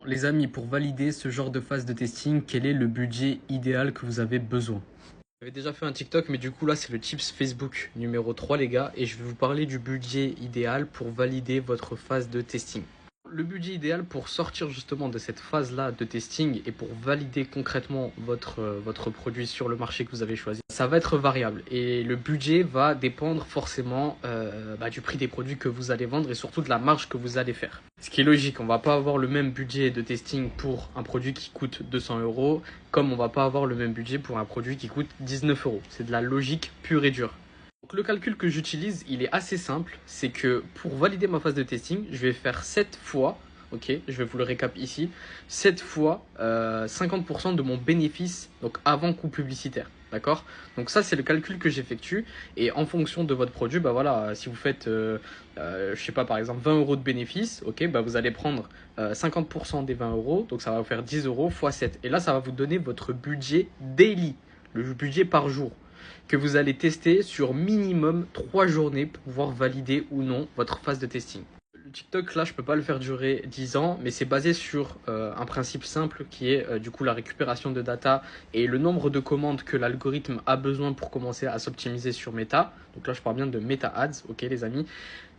Les amis, pour valider ce genre de phase de testing, quel est le budget idéal que vous avez besoin? J'avais déjà fait un TikTok, mais du coup là c'est le tips Facebook numéro 3 les gars, et je vais vous parler du budget idéal pour valider votre phase de testing. Le budget idéal pour sortir justement de cette phase-là de testing et pour valider concrètement votre produit sur le marché que vous avez choisi, ça va être variable et le budget va dépendre forcément du prix des produits que vous allez vendre et surtout de la marge que vous allez faire. Ce qui est logique, on va pas avoir le même budget de testing pour un produit qui coûte 200 euros comme on va pas avoir le même budget pour un produit qui coûte 19 euros. C'est de la logique pure et dure. Donc le calcul que j'utilise, il est assez simple. C'est que pour valider ma phase de testing, je vais faire 7 fois, ok, je vais vous le récap ici, 7 fois 50% de mon bénéfice, donc avant coût publicitaire. D'accord? Donc ça, c'est le calcul que j'effectue. Et en fonction de votre produit, bah voilà, si vous faites, je sais pas, par exemple 20 euros de bénéfice, ok, bah vous allez prendre 50% des 20 euros, donc ça va vous faire 10 euros x 7. Et là, ça va vous donner votre budget daily, le budget par jour que vous allez tester sur minimum 3 journées pour pouvoir valider ou non votre phase de testing. Le TikTok, là, je peux pas le faire durer 10 ans, mais c'est basé sur un principe simple qui est du coup la récupération de data et le nombre de commandes que l'algorithme a besoin pour commencer à s'optimiser sur Meta. Donc là, je parle bien de Meta Ads, ok les amis.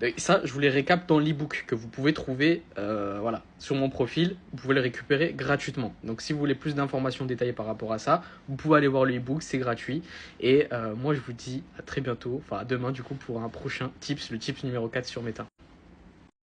Et ça, je vous les récap dans l'ebook que vous pouvez trouver voilà, sur mon profil. Vous pouvez le récupérer gratuitement. Donc si vous voulez plus d'informations détaillées par rapport à ça, vous pouvez aller voir l'ebook, c'est gratuit. Et moi, je vous dis à très bientôt, enfin à demain du coup pour un prochain tips, le tips numéro 4 sur Meta.